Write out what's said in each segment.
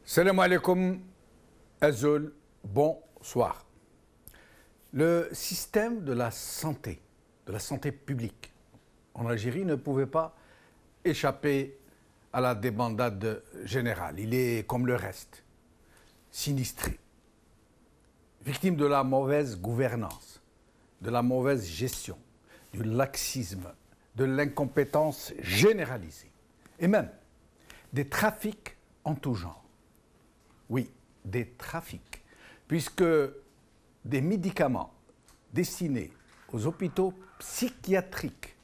Salam alaikum, Azul, bonsoir. Le système de la santé publique en Algérie ne pouvait pas échapper à la débandade générale. Il est comme le reste, sinistré, victime de la mauvaise gouvernance, de la mauvaise gestion, du laxisme, de l'incompétence généralisée et même des trafics en tout genre. Oui, des trafics, puisque des médicaments destinés aux hôpitaux psychiatriques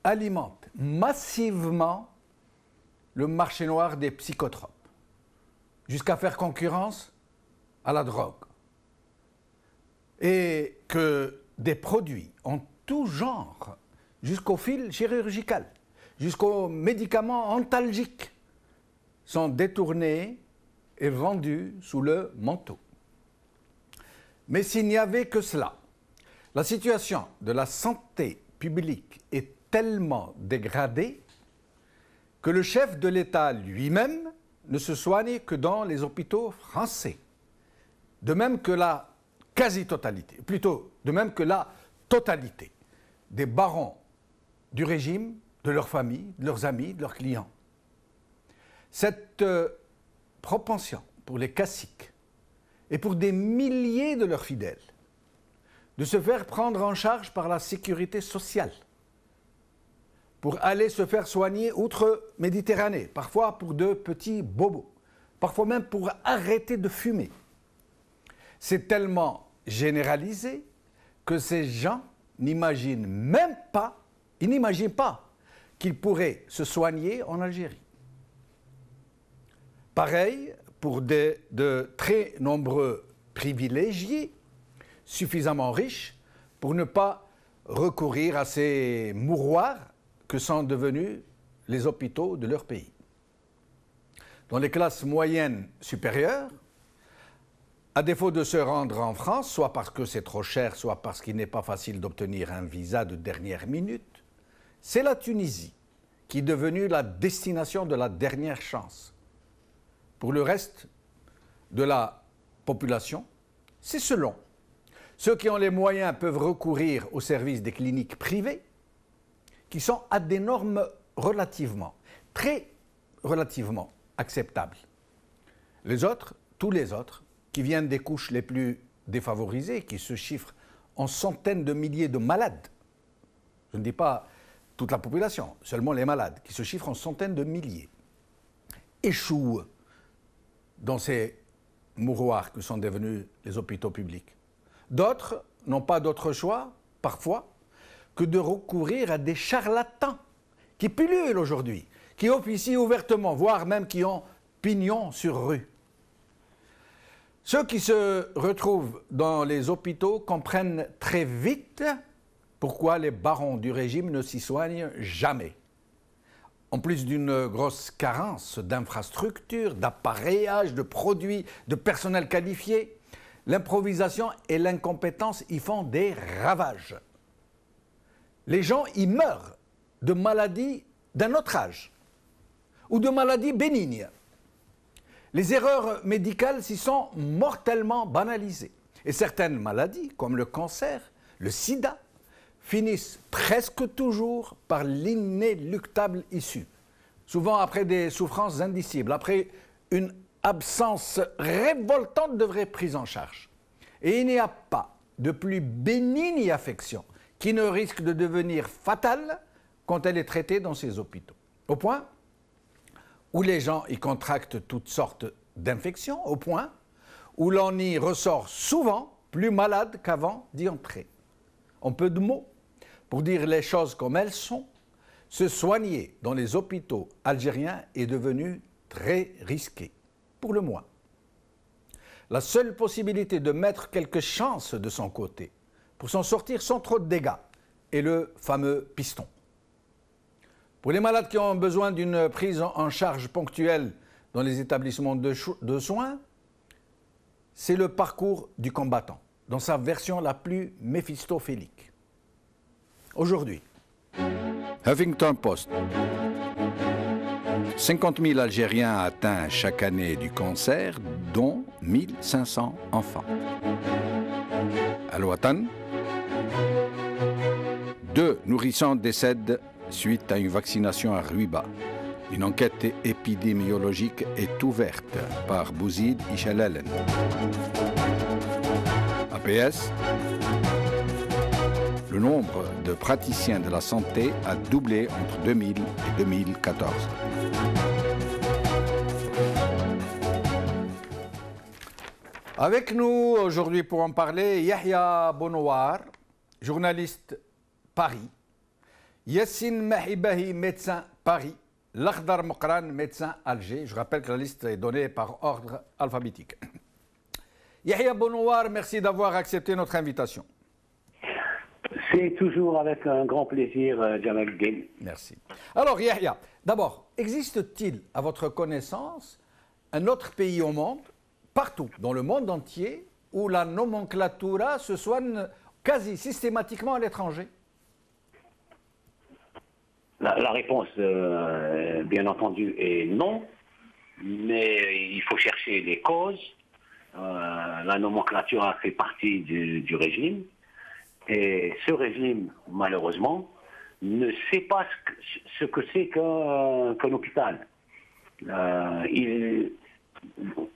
alimentent massivement le marché noir des psychotropes, jusqu'à faire concurrence à la drogue. Et que des produits en tout genre, jusqu'au fil chirurgical, jusqu'aux médicaments antalgiques, sont détournés et vendus sous le manteau. Mais s'il n'y avait que cela, la situation de la santé publique est tellement dégradée que le chef de l'État lui-même ne se soigne que dans les hôpitaux français. De même que la quasi-totalité, plutôt de même que la totalité des barons du régime, de leurs familles, de leurs amis, de leurs clients. Cette propension pour les caciques et pour des milliers de leurs fidèles de se faire prendre en charge par la sécurité sociale pour aller se faire soigner outre-Méditerranée, parfois pour de petits bobos, parfois même pour arrêter de fumer. C'est tellement généralisé que ces gens n'imaginent même pas, ils n'imaginent pas qu'ils pourraient se soigner en Algérie. Pareil pour de très nombreux privilégiés, suffisamment riches, pour ne pas recourir à ces mouroirs que sont devenus les hôpitaux de leur pays. Dans les classes moyennes supérieures, à défaut de se rendre en France, soit parce que c'est trop cher, soit parce qu'il n'est pas facile d'obtenir un visa de dernière minute, c'est la Tunisie qui est devenue la destination de la dernière chance. Pour le reste de la population, c'est selon. Ceux qui ont les moyens peuvent recourir aux services des cliniques privées qui sont à des normes très relativement acceptables. Les autres, tous les autres, qui viennent des couches les plus défavorisées, qui se chiffrent en centaines de milliers de malades, je ne dis pas toute la population, seulement les malades, qui se chiffrent en centaines de milliers, échouent dans ces mouroirs que sont devenus les hôpitaux publics. D'autres n'ont pas d'autre choix, parfois, que de recourir à des charlatans qui pullulent aujourd'hui, qui officient ouvertement, voire même qui ont pignon sur rue. Ceux qui se retrouvent dans les hôpitaux comprennent très vite pourquoi les barons du régime ne s'y soignent jamais. En plus d'une grosse carence d'infrastructures, d'appareillage, de produits, de personnel qualifié, l'improvisation et l'incompétence y font des ravages. Les gens y meurent de maladies d'un autre âge ou de maladies bénignes. Les erreurs médicales s'y sont mortellement banalisées. Et certaines maladies, comme le cancer, le sida, finissent presque toujours par l'inéluctable issue. Souvent après des souffrances indicibles, après une absence révoltante de vraies prises en charge. Et il n'y a pas de plus bénigne affection qui ne risque de devenir fatale quand elle est traitée dans ces hôpitaux. Au point où les gens y contractent toutes sortes d'infections, au point où l'on y ressort souvent plus malade qu'avant d'y entrer. En peu de mots, pour dire les choses comme elles sont, Se soigner dans les hôpitaux algériens est devenu très risqué, pour le moins. La seule possibilité de mettre quelques chances de son côté pour s'en sortir sans trop de dégâts est le fameux piston. Pour les malades qui ont besoin d'une prise en charge ponctuelle dans les établissements de soins, c'est le parcours du combattant, dans sa version la plus méphistophélique. Aujourd'hui, Huffington Post. 50 000 Algériens atteints chaque année du cancer, dont 1500 enfants. Al-Watan. 2 nourrissons décèdent suite à une vaccination à Ruiba. Une enquête épidémiologique est ouverte par Bouzid Ichalalen. APS. Le nombre de praticiens de la santé a doublé entre 2000 et 2014. Avec nous aujourd'hui pour en parler, Yahya Bonouar, journaliste Paris, Yassine Mahibahi, médecin Paris, Lakhdar Mokran, médecin Alger. Je rappelle que la liste est donnée par ordre alphabétique. Yahya Bonouar, merci d'avoir accepté notre invitation. C'est toujours avec un grand plaisir, Jamal Din. Merci. Alors, Yahya, d'abord, existe-t-il, à votre connaissance, un autre pays au monde, partout, dans le monde entier, où la nomenclatura se soigne quasi systématiquement à l'étranger? La réponse, bien entendu, est non, mais il faut chercher les causes. La nomenclatura fait partie du régime. Et ce régime, malheureusement, ne sait pas ce que c'est qu'un hôpital.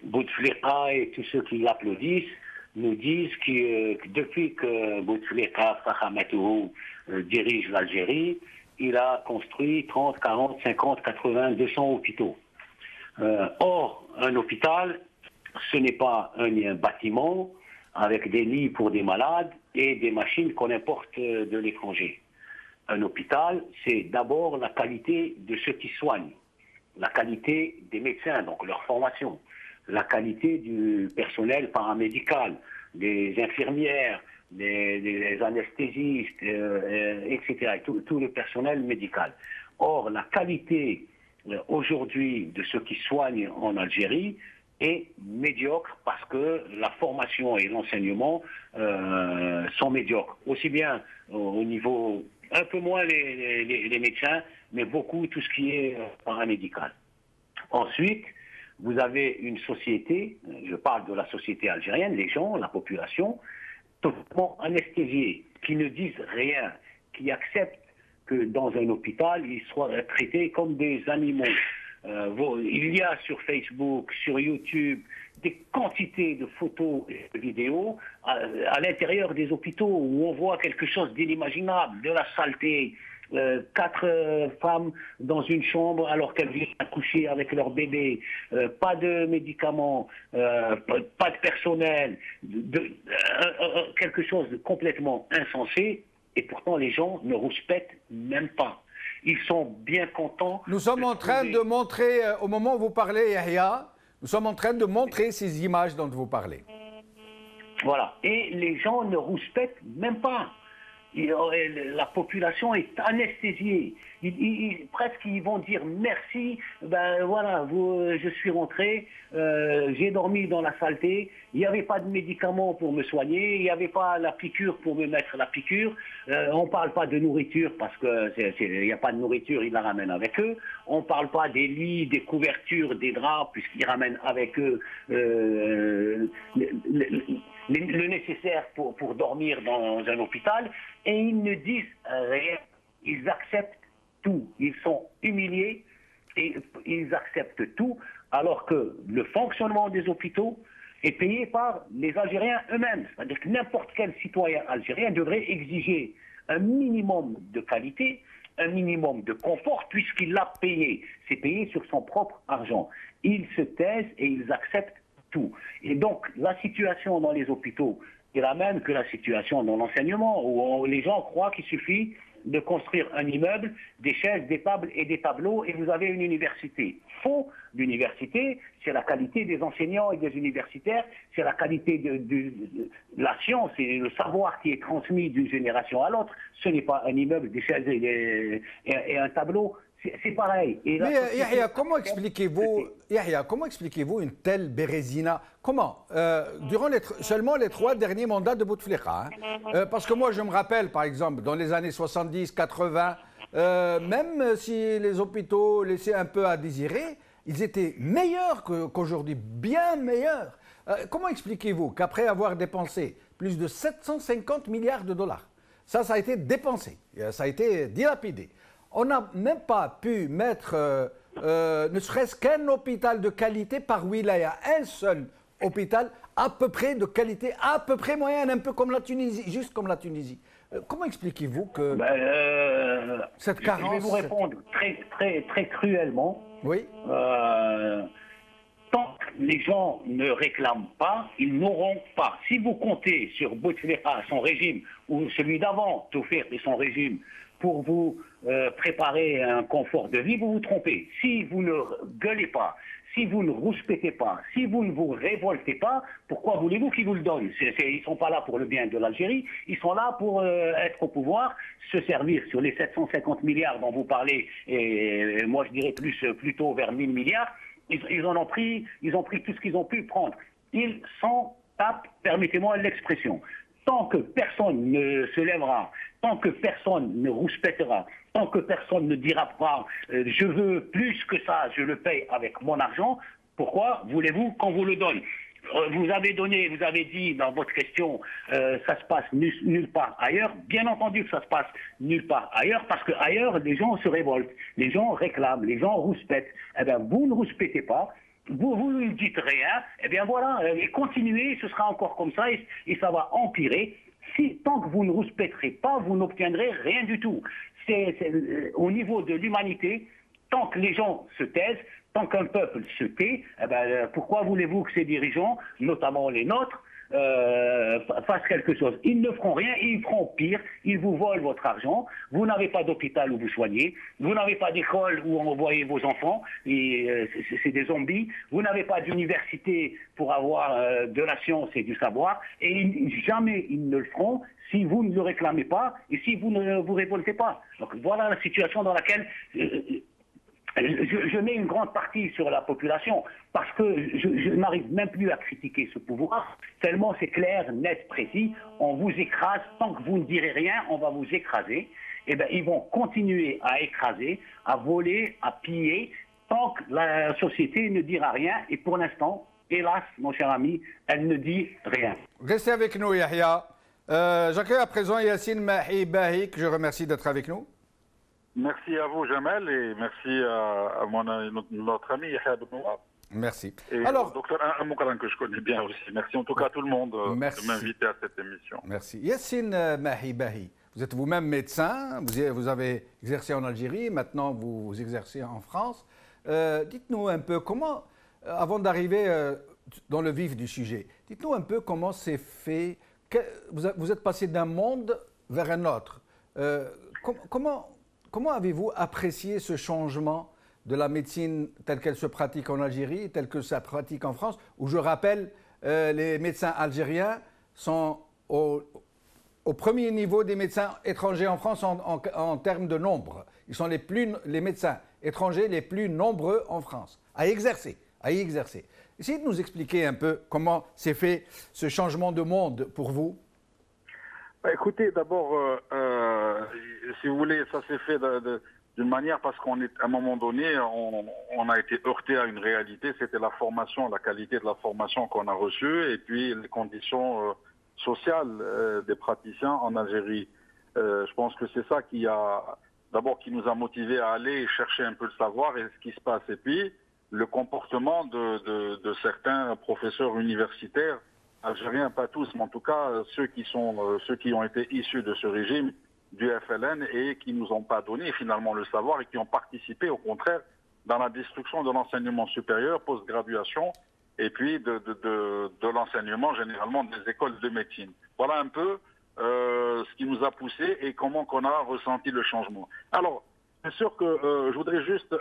Bouteflika et tous ceux qui l'applaudissent nous disent que depuis que Bouteflika, Fakhametou, dirige l'Algérie, il a construit 30, 40, 50, 80, 200 hôpitaux. Or, un hôpital, ce n'est pas un bâtiment avec des lits pour des malades et des machines qu'on importe de l'étranger. Un hôpital, c'est d'abord la qualité de ceux qui soignent, la qualité des médecins, donc leur formation, la qualité du personnel paramédical, des infirmières, des anesthésistes, etc., tout le personnel médical. Or, la qualité aujourd'hui de ceux qui soignent en Algérie est médiocre parce que la formation et l'enseignement sont médiocres. Aussi bien au niveau, un peu moins les médecins, mais beaucoup tout ce qui est paramédical. Ensuite, vous avez une société, je parle de la société algérienne, les gens, la population, totalement anesthésiés, qui ne disent rien, qui acceptent que dans un hôpital, ils soient traités comme des animaux. Il y a sur Facebook, sur YouTube, des quantités de photos et de vidéos à l'intérieur des hôpitaux où on voit quelque chose d'inimaginable, de la saleté. 4 femmes dans une chambre alors qu'elles viennent accoucher avec leur bébé, pas de médicaments, pas de personnel, quelque chose de complètement insensé, et pourtant les gens ne rouspètent même pas. Ils sont bien contents. Nous sommes en train de montrer, au moment où vous parlez, Yahya, nous sommes en train de montrer ces images dont vous parlez. Voilà. Et les gens ne rouspètent même pas. La population est anesthésiée. Presque ils vont dire merci, ben voilà, je suis rentré, j'ai dormi dans la saleté, il n'y avait pas de médicaments pour me soigner, il n'y avait pas la piqûre pour me mettre la piqûre, on ne parle pas de nourriture parce qu'il n'y a pas de nourriture, ils la ramènent avec eux, on ne parle pas des lits, des couvertures, des draps, puisqu'ils ramènent avec eux le nécessaire pour dormir dans un hôpital, et ils ne disent rien. Ils acceptent tout. Ils sont humiliés et ils acceptent tout, alors que le fonctionnement des hôpitaux est payé par les Algériens eux-mêmes. C'est-à-dire que n'importe quel citoyen algérien devrait exiger un minimum de qualité, un minimum de confort, puisqu'il l'a payé. C'est payé sur son propre argent. Ils se taisent et ils acceptent tout. Et donc, la situation dans les hôpitaux est la même que la situation dans l'enseignement, où les gens croient qu'il suffit de construire un immeuble, des chaises, des tables et des tableaux, et vous avez une université. Faux, l'université, c'est la qualité des enseignants et des universitaires, c'est la qualité de la science et le savoir qui est transmis d'une génération à l'autre. Ce n'est pas un immeuble, des chaises et un tableau. C'est pareil. Et mais Yahya, comment expliquez-vous une telle bérésina? Comment durant seulement les 3 derniers mandats de Bouteflika, hein? Parce que moi, je me rappelle, par exemple, dans les années 70, 80, même si les hôpitaux laissaient un peu à désirer, ils étaient meilleurs qu'aujourd'hui, bien meilleurs. Comment expliquez-vous qu'après avoir dépensé plus de 750 milliards de dollars, ça a été dépensé, ça a été dilapidé, on n'a même pas pu mettre ne serait-ce qu'un hôpital de qualité par wilaya, un seul hôpital à peu près de qualité, à peu près moyenne, un peu comme la Tunisie, juste comme la Tunisie. Comment expliquez-vous que cette carence... Je vais vous répondre très cruellement. Oui. Tant que les gens ne réclament pas, ils n'auront pas. Si vous comptez sur Bouteflika, son régime, ou celui d'avant, Toufir et son régime, pour vous préparer un confort de vie, vous vous trompez. Si vous ne gueulez pas, si vous ne rouspétez pas, si vous ne vous révoltez pas, pourquoi voulez-vous qu'ils vous le donnent? Ils ne sont pas là pour le bien de l'Algérie, ils sont là pour être au pouvoir, se servir sur les 750 milliards dont vous parlez, et moi je dirais plutôt vers 1000 milliards, ils ont pris tout ce qu'ils ont pu prendre. Ils s'en tapent, permettez-moi l'expression. Tant que personne ne se lèvera, tant que personne ne rouspètera, tant que personne ne dira pas je veux plus que ça, je le paye avec mon argent, pourquoi voulez-vous qu'on vous le donne? Vous avez dit dans votre question, ça se passe nulle part ailleurs. Bien entendu que ça se passe nulle part ailleurs, parce qu'ailleurs, les gens se révoltent, les gens réclament, les gens rouspètent. Eh bien, vous ne rouspétez pas. Vous ne dites rien, eh bien voilà, et continuez, ce sera encore comme ça, et ça va empirer. Tant que vous ne rouspéterez pas, vous n'obtiendrez rien du tout. Au niveau de l'humanité, tant que les gens se taisent, tant qu'un peuple se tait, eh ben, pourquoi voulez-vous que ces dirigeants, notamment les nôtres, fassent quelque chose? Ils ne feront rien, ils feront pire, ils vous volent votre argent, vous n'avez pas d'hôpital où vous soignez, vous n'avez pas d'école où envoyer vos enfants, c'est des zombies, vous n'avez pas d'université pour avoir de la science et du savoir, et jamais ils ne le feront si vous ne le réclamez pas et si vous ne vous révoltez pas. Donc voilà la situation dans laquelle... Je mets une grande partie sur la population parce que je n'arrive même plus à critiquer ce pouvoir, tellement c'est clair, net, précis. On vous écrase, tant que vous ne direz rien, on va vous écraser. Eh bien, ils vont continuer à écraser, à voler, à piller, tant que la société ne dira rien. Et pour l'instant, hélas, mon cher ami, elle ne dit rien. Restez avec nous, Yahya. J'accueille à présent Yassine Mahi Bahi, que je remercie d'être avec nous. Merci à vous, Jamel, et merci à notre ami Yahya Benoît. Merci. Et alors, docteur Amoukran, que je connais bien aussi. Merci en tout cas à tout le monde de m'inviter à cette émission. Merci. Yassine Mahi Bahi, vous êtes vous-même médecin, vous avez exercé en Algérie, maintenant vous exercez en France. Dites-nous un peu comment, avant d'arriver dans le vif du sujet, dites-nous un peu comment c'est fait. Vous êtes passé d'un monde vers un autre. Comment avez-vous apprécié ce changement de la médecine telle qu'elle se pratique en Algérie, telle que ça pratique en France, où je rappelle, les médecins algériens sont au premier niveau des médecins étrangers en France en termes de nombre. Ils sont les médecins étrangers les plus nombreux en France, à y exercer. Essayez de nous expliquer un peu comment s'est fait ce changement de monde pour vous. Écoutez, d'abord, si vous voulez, ça s'est fait d'une manière parce qu'à un moment donné, on a été heurté à une réalité, c'était la formation, la qualité de la formation qu'on a reçue et puis les conditions sociales des praticiens en Algérie. Je pense que c'est ça qui nous a motivés à aller chercher un peu le savoir et ce qui se passe. Et puis, le comportement de certains professeurs universitaires algériens, pas tous, mais en tout cas ceux qui ont été issus de ce régime du FLN et qui nous ont pas donné finalement le savoir et qui ont participé au contraire dans la destruction de l'enseignement supérieur, post-graduation et puis de l'enseignement généralement des écoles de médecine. Voilà un peu ce qui nous a poussé et comment qu'on a ressenti le changement. Alors, bien sûr que je voudrais juste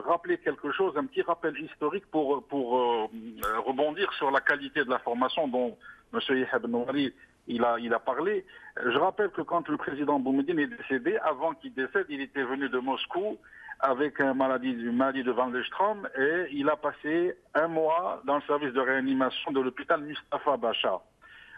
rappeler quelque chose, un petit rappel historique pour rebondir sur la qualité de la formation dont M. Yahya Ben Nouri il a parlé. Je rappelle que quand le président Boumediene est décédé, avant qu'il décède, il était venu de Moscou avec une maladie de Waldenstrom et il a passé un mois dans le service de réanimation de l'hôpital Mustafa Bacha.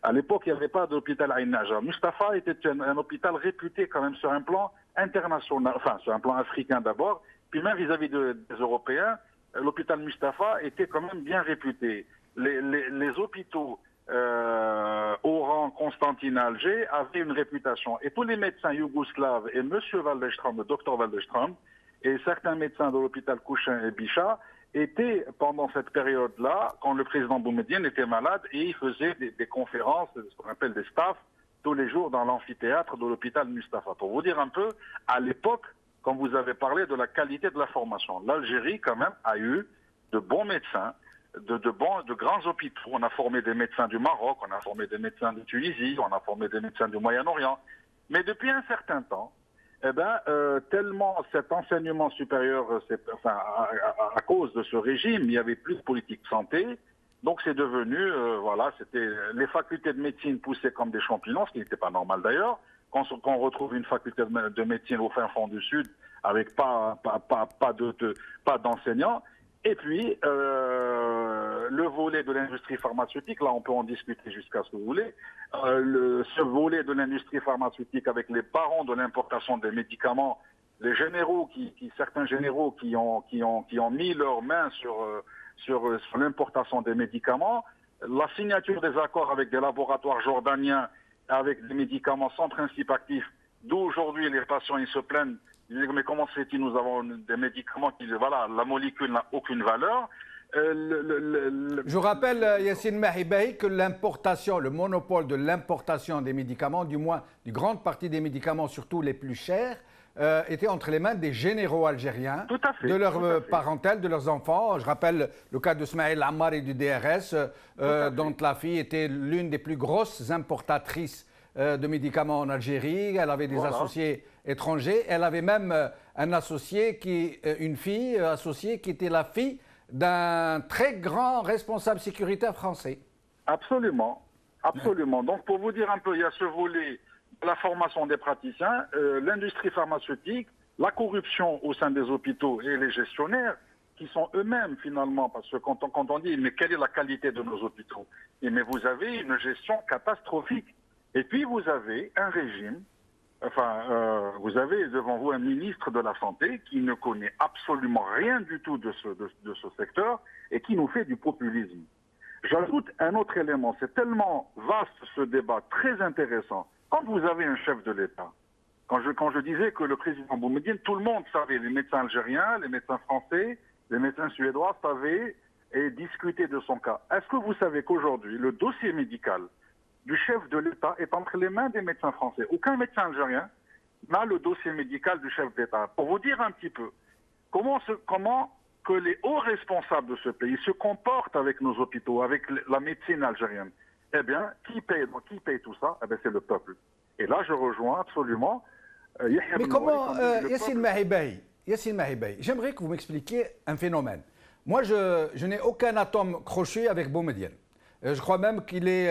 À l'époque, il n'y avait pas d'hôpital Aïn Naja. Mustafa était un hôpital réputé quand même sur un plan international, enfin sur un plan africain d'abord, puis même vis-à-vis des Européens, l'hôpital Mustafa était quand même bien réputé. Les hôpitaux Oran, Constantine, Alger avaient une réputation. Et tous les médecins yougoslaves et M. Waldenstrom, le docteur Waldenstrom, et certains médecins de l'hôpital Kouchin et Bichat étaient pendant cette période-là, quand le président Boumediene était malade, et il faisait des conférences, ce qu'on appelle des staffs, tous les jours dans l'amphithéâtre de l'hôpital Mustafa. Pour vous dire un peu, à l'époque, quand vous avez parlé de la qualité de la formation, l'Algérie quand même a eu de bons médecins, de grands hôpitaux. On a formé des médecins du Maroc, on a formé des médecins de Tunisie, on a formé des médecins du Moyen-Orient. Mais depuis un certain temps, tellement cet enseignement supérieur, à cause de ce régime, il n'y avait plus de politique de santé. Donc c'est devenu, c'était les facultés de médecine poussées comme des champignons, ce qui n'était pas normal d'ailleurs. Quand on retrouve une faculté de médecine au fin fond du Sud avec pas d'enseignants. Et puis, le volet de l'industrie pharmaceutique, là on peut en discuter jusqu'à ce que vous voulez, ce volet de l'industrie pharmaceutique avec les barons de l'importation des médicaments, les généraux, certains généraux qui ont mis leurs mains sur l'importation des médicaments, la signature des accords avec des laboratoires jordaniens avec des médicaments sans principe actif, d'où aujourd'hui les patients ils se plaignent. Ils disent, mais comment se fait-il, nous avons des médicaments qui, voilà, la molécule n'a aucune valeur. Je rappelle, Yassine Mahibey, que l'importation, le monopole de l'importation des médicaments, du moins d'une grande partie des médicaments, surtout les plus chers, était entre les mains des généraux algériens, de leur parentèle, de leurs enfants. Je rappelle le cas de Smaïl Ammar et du DRS, dont la fille était l'une des plus grosses importatrices de médicaments en Algérie. Elle avait des associés étrangers. Elle avait même une fille associée qui était la fille d'un très grand responsable sécuritaire français. Absolument, absolument. Donc pour vous dire un peu, il y a ce volet de la formation des praticiens, l'industrie pharmaceutique, la corruption au sein des hôpitaux et les gestionnaires qui sont eux-mêmes finalement, parce que quand on dit mais quelle est la qualité de nos hôpitaux, mais vous avez une gestion catastrophique. Et puis vous avez un régime, vous avez devant vous un ministre de la Santé qui ne connaît absolument rien du tout de ce secteur et qui nous fait du populisme. J'ajoute un autre élément, c'est tellement vaste ce débat, très intéressant. Quand vous avez un chef de l'État, quand je disais que le président Boumediene, tout le monde savait, les médecins algériens, les médecins français, les médecins suédois savaient et discutaient de son cas. Est-ce que vous savez qu'aujourd'hui, le dossier médical du chef de l'État est entre les mains des médecins français? Aucun médecin algérien n'a le dossier médical du chef d'État. Pour vous dire un petit peu comment que les hauts responsables de ce pays se comportent avec nos hôpitaux, avec la médecine algérienne, eh bien, qui paye tout ça? Eh bien, c'est le peuple. Et là, je rejoins absolument Mais comment, Yassine Mahibey, j'aimerais que vous m'expliquiez un phénomène. Moi, je n'ai aucun atome crochu avec Boumediene. Je crois même qu'il est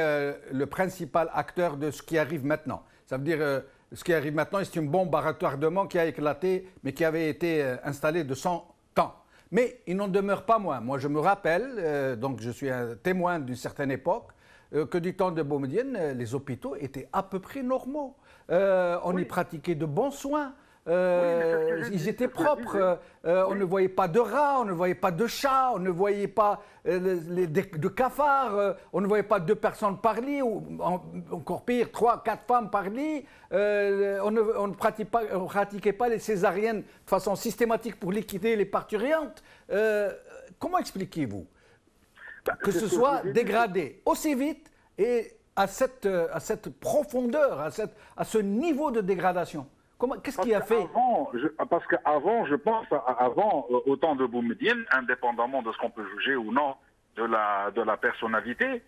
le principal acteur de ce qui arrive maintenant. Ça veut dire, ce qui arrive maintenant, c'est une bombe à retardement qui a éclaté, mais qui avait été installée de 100 ans. Mais il n'en demeure pas moins. Moi, je me rappelle, donc je suis un témoin d'une certaine époque, que du temps de Boumediene, les hôpitaux étaient à peu près normaux. On y pratiquait de bons soins. Ils étaient propres, on ne voyait pas de rats, on ne voyait pas de chats, on ne voyait pas de cafards, on ne voyait pas 2 personnes par lit, ou encore pire, 3, 4 femmes par lit. On ne pratiquait pas les césariennes de façon systématique pour liquider les parturientes. Comment expliquez-vous que ce soit dégradé aussi vite et à cette profondeur, à ce niveau de dégradation? Qu'est-ce qui a fait? Parce qu'avant, je pense, au temps de Boumediene, indépendamment de ce qu'on peut juger ou non de la personnalité,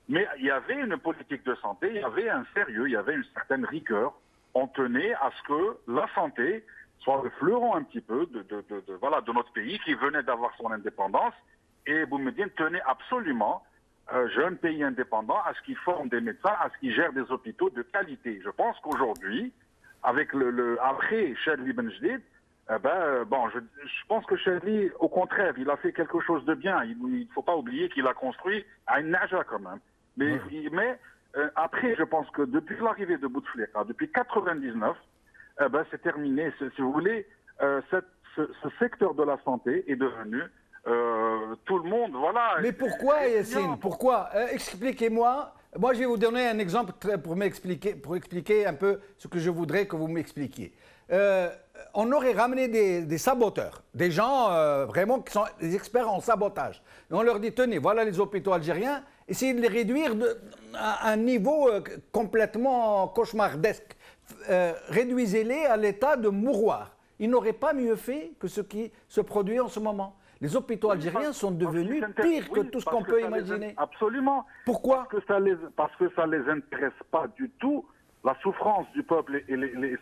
mais il y avait une politique de santé, il y avait un sérieux, il y avait une certaine rigueur. On tenait à ce que la santé soit le fleuron un petit peu voilà, de notre pays qui venait d'avoir son indépendance. Et Boumediene tenait absolument, jeune pays indépendant, à ce qu'il forme des médecins, à ce qu'il gère des hôpitaux de qualité. Je pense qu'aujourd'hui, avec après Chadli Ben Jdid, je pense que Chadli, au contraire, il a fait quelque chose de bien. Il ne faut pas oublier qu'il a construit Ain Naja quand même. Mais après, je pense que depuis l'arrivée de Bouteflika, depuis 99, c'est terminé. Si vous voulez, ce secteur de la santé est devenu tout le monde, voilà. Mais pourquoi, Yassine? Pourquoi? Expliquez-moi. Moi, je vais vous donner un exemple pour expliquer un peu ce que je voudrais que vous m'expliquiez. On aurait ramené des saboteurs, des gens vraiment qui sont des experts en sabotage. Et on leur dit, tenez, voilà les hôpitaux algériens, essayez de les réduire à un niveau complètement cauchemardesque. Réduisez-les à l'état de mouroir. Ils n'auraient pas mieux fait que ce qui se produit en ce moment. Les hôpitaux algériens sont devenus pires que tout ce qu'on peut imaginer. Absolument. Pourquoi? Parce que ça ne les intéresse pas du tout. La souffrance du peuple et les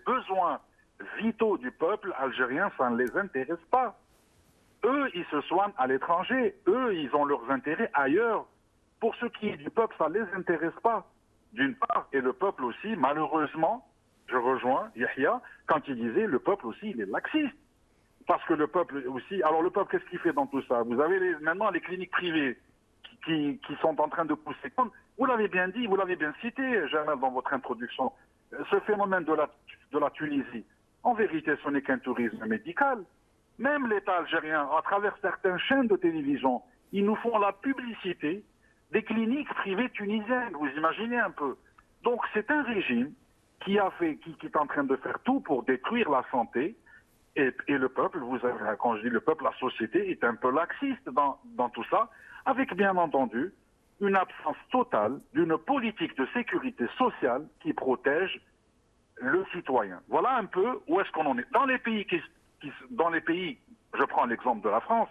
besoins vitaux du peuple algérien, ça ne les intéresse pas. Eux, ils se soignent à l'étranger. Eux, ils ont leurs intérêts ailleurs. Pour ce qui est du peuple, ça ne les intéresse pas. D'une part, et le peuple aussi, malheureusement, je rejoins Yahya, quand il disait le peuple aussi, il est laxiste. Parce que le peuple aussi... Alors le peuple, qu'est-ce qu'il fait dans tout ça? Vous avez maintenant les cliniques privées qui sont en train de pousser. Comme vous l'avez bien dit, vous l'avez bien cité, Jamal, dans votre introduction, ce phénomène de la Tunisie, en vérité, ce n'est qu'un tourisme médical. Même l'État algérien, à travers certaines chaînes de télévision, ils nous font la publicité des cliniques privées tunisiennes. Vous imaginez un peu. Donc c'est un régime qui est en train de faire tout pour détruire la santé. Et le peuple, quand je dis le peuple, la société est un peu laxiste dans tout ça, avec bien entendu une absence totale d'une politique de sécurité sociale qui protège le citoyen. Voilà un peu où est-ce qu'on en est. Dans les pays, je prends l'exemple de la France,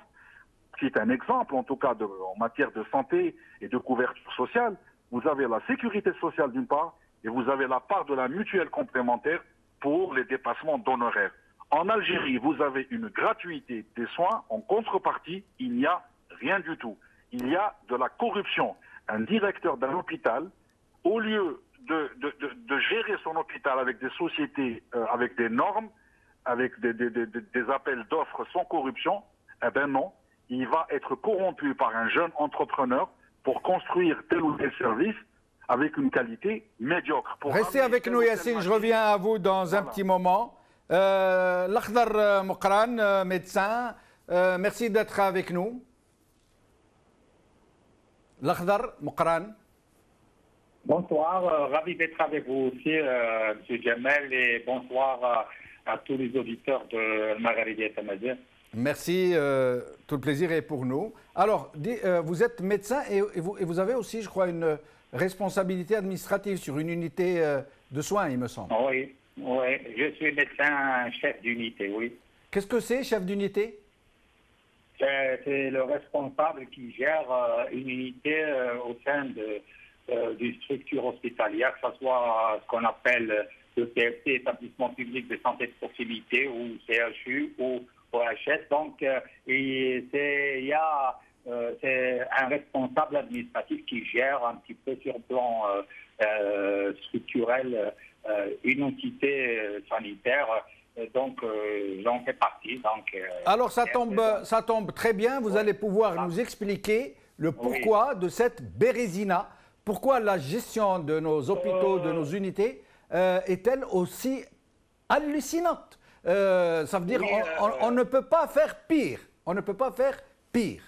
qui est un exemple en tout cas en matière de santé et de couverture sociale, vous avez la sécurité sociale d'une part et vous avez la part de la mutuelle complémentaire pour les dépassements d'honoraires. En Algérie, vous avez une gratuité des soins. En contrepartie, il n'y a rien du tout. Il y a de la corruption. Un directeur d'un hôpital, au lieu de gérer son hôpital avec des sociétés, avec des normes, avec des appels d'offres sans corruption, eh bien non, il va être corrompu par un jeune entrepreneur pour construire tel ou tel service avec une qualité médiocre. Restez avec nous, Yassine. Je reviens à vous dans un petit moment. Lakhdar Mokran, médecin, merci d'être avec nous. Lakhdar Mokran. Bonsoir, ravi d'être avec vous aussi, M. Jamel, et bonsoir à tous les auditeurs de Maghrébia Tamazight. Merci, tout le plaisir est pour nous. Alors, vous êtes médecin et vous avez aussi, je crois, une responsabilité administrative sur une unité de soins, il me semble. Oui, je suis médecin chef d'unité, oui. Qu'est-ce que c'est, chef d'unité? C'est le responsable qui gère une unité au sein d'une structure hospitalière, que ce soit ce qu'on appelle le PFC, établissement public de santé de proximité, ou CHU, ou OHS. Donc, c'est un responsable administratif qui gère un petit peu sur le plan structurel une entité sanitaire. Donc, j'en fais partie. Donc, alors, ça tombe très bien. Vous allez pouvoir nous expliquer le pourquoi de cette bérésina. Pourquoi la gestion de nos hôpitaux, de nos unités, est-elle aussi hallucinante? Ça veut dire on ne peut pas faire pire. On ne peut pas faire pire.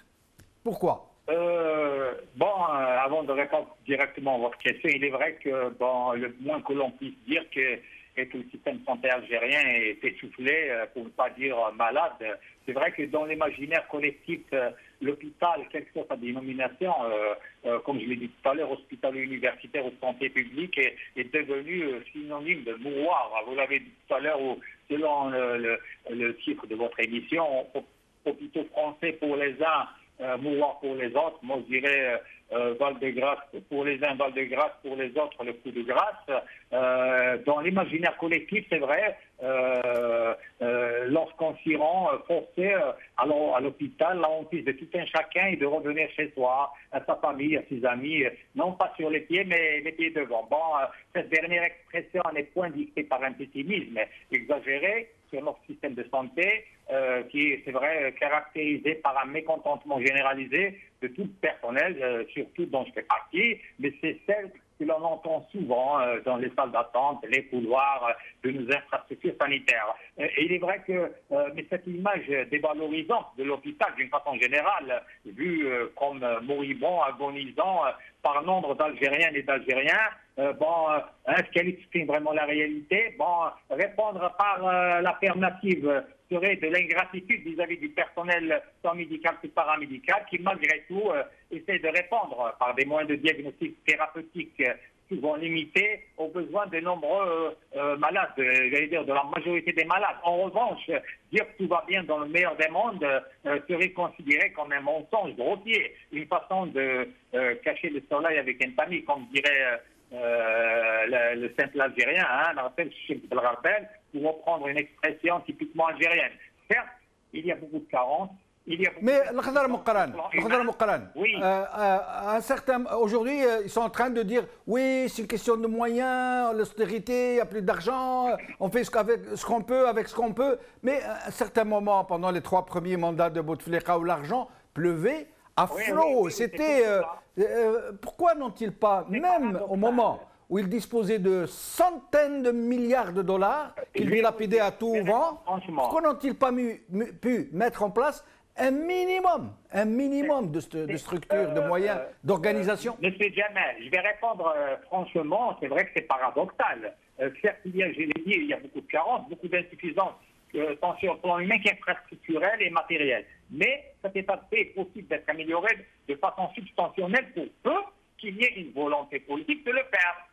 Pourquoi? Avant de répondre directement à votre question, il est vrai que le moins que l'on puisse dire est que le système de santé algérien est essoufflé, pour ne pas dire malade. C'est vrai que dans l'imaginaire collectif, l'hôpital, quelle que soit sa dénomination, comme je l'ai dit tout à l'heure, hospital universitaire ou santé publique, est devenu synonyme de mouroir. Vous l'avez dit tout à l'heure, selon le titre de votre émission, hôpitaux français pour les uns, mourir pour les autres. Moi, je dirais Val de grâce pour les uns, Val de grâce pour les autres, le coup de grâce. Dans l'imaginaire collectif, c'est vrai, lorsqu'on s'y rend forcé à l'hôpital, la hantise de tout un chacun est de revenir chez soi, à sa famille, à ses amis, non pas sur les pieds, mais les pieds devant. Bon, cette dernière expression n'est point dictée par un pessimisme exagéré sur notre système de santé, qui est, c'est vrai, caractérisé par un mécontentement généralisé de tout le personnel, surtout dont je fais partie, mais c'est celle que l'on entend souvent dans les salles d'attente, les couloirs de nos infrastructures sanitaires. Et il est vrai que mais cette image dévalorisante de l'hôpital, d'une façon générale, vue comme moribond, agonisant par nombre d'Algériennes et d'Algériens, est-ce qu'elle exprime vraiment la réalité? Répondre par l'affirmative serait de l'ingratitude vis-à-vis du personnel tant médical que paramédical qui, malgré tout, essaie de répondre par des moyens de diagnostic thérapeutique souvent limités aux besoins de nombreux malades, j'allais dire de la majorité des malades. En revanche, dire que tout va bien dans le meilleur des mondes serait considéré comme un mensonge grossier, une façon de cacher le soleil avec un tamis, comme dirait le simple algérien, pour reprendre une expression typiquement algérienne. Certes, il y a beaucoup de carences. Mais l'Akhdar Mouqaran, oui. Aujourd'hui, ils sont en train de dire oui, c'est une question de moyens, l'austérité, il n'y a plus d'argent, on fait ce qu'on peut avec ce qu'on peut. Mais à un certain moment, pendant les 3 premiers mandats de Bouteflika, où l'argent pleuvait à flot, pourquoi n'ont-ils pas, même au moment où ils disposaient de centaines de milliards de dollars, qu'ils dilapidaient à tout vent, pourquoi n'ont-ils pas pu mettre en place un minimum de structures, de moyens, d'organisation? Monsieur Jamel, je vais répondre franchement, c'est vrai que c'est paradoxal. Certes, je l'ai dit, il y a beaucoup de carences, beaucoup d'insuffisances, tant sur le plan humain qu'infrastructurel et matériel. Mais cet état de fait est possible d'être amélioré de façon substantielle pour peu qu'il y ait une volonté politique de le faire.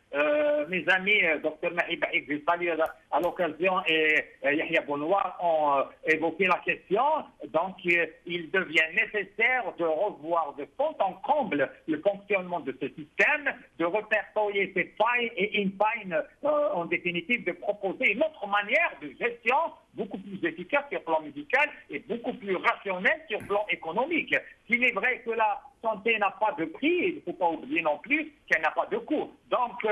Mes amis, Dr Mahib Baïk, je salue à l'occasion, et Yahya Bounoir ont évoqué la question. Donc, il devient nécessaire de revoir de fond en comble le fonctionnement de ce système, de répertorier ses failles et, in fine, en définitive, de proposer une autre manière de gestion beaucoup plus efficace sur le plan médical et beaucoup plus rationnelle sur le plan économique. S'il est vrai que la santé n'a pas de prix, il ne faut pas oublier non plus qu'elle n'a pas de coût. Donc,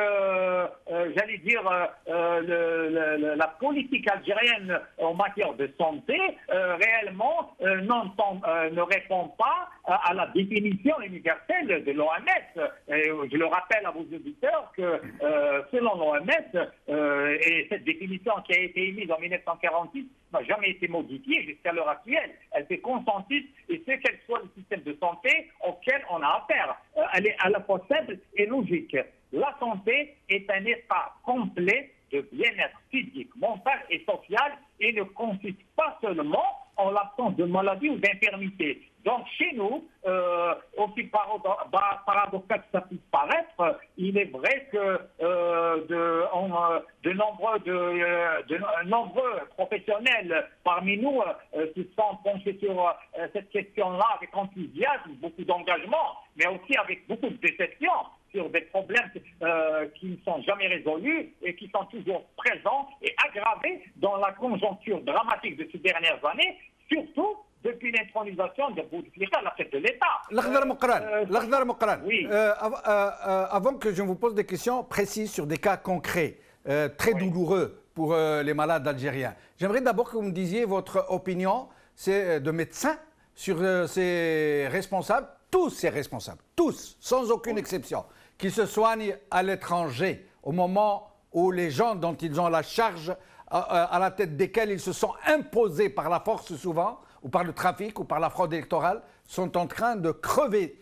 j'allais dire, la politique algérienne en matière de santé, réellement, ne répond pas à la définition universelle de l'OMS. Je le rappelle à vos auditeurs que, selon l'OMS, et cette définition qui a été émise en 1946 n'a jamais été modifiée jusqu'à l'heure actuelle. Elle fait consensus, et c'est quel soit le système de santé auquel on a affaire. Elle est à la fois simple et logique. La santé est un état complet de bien-être physique, mental et social et ne consiste pas seulement en l'absence de maladie ou d'infirmité. Donc chez nous, aussi paradoxal que ça puisse paraître, il est vrai que de nombreux professionnels parmi nous se sont penchés sur cette question-là avec enthousiasme, beaucoup d'engagement, mais aussi avec beaucoup de déception sur des problèmes qui ne sont jamais résolus et qui sont toujours présents et aggravés dans la conjoncture dramatique de ces dernières années, surtout depuis l'intronisation de Bouteflika à la tête de l'État. L'Akhdar Mouqaran, oui. Avant que je vous pose des questions précises sur des cas concrets, très douloureux pour les malades algériens, j'aimerais d'abord que vous me disiez votre opinion de médecin sur ces responsables, tous ces responsables, tous, sans aucune exception, qui se soignent à l'étranger au moment où les gens dont ils ont la charge, à la tête desquels ils se sont imposés par la force souvent, ou par le trafic, ou par la fraude électorale, sont en train de crever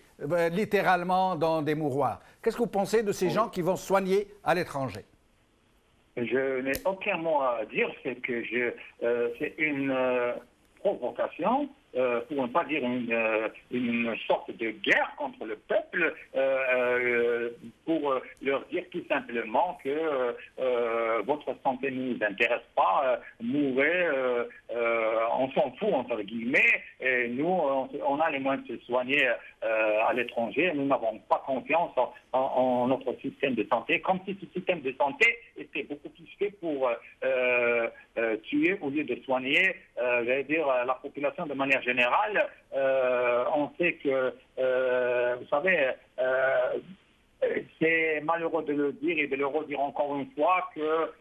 littéralement dans des mouroirs. Qu'est-ce que vous pensez de ces gens qui vont se soigner à l'étranger? Je n'ai aucun mot à dire, c'est que c'est une provocation, pour ne pas dire une sorte de guerre contre le peuple, pour leur dire tout simplement que votre santé ne nous intéresse pas, mourrez on s'en fout, entre guillemets. Et nous, on a les moyens de se soigner à l'étranger. Nous n'avons pas confiance en notre système de santé, comme si ce système de santé était beaucoup plus fait pour tuer au lieu de soigner, la population de manière générale. On sait que, vous savez, c'est malheureux de le dire et de le redire encore une fois que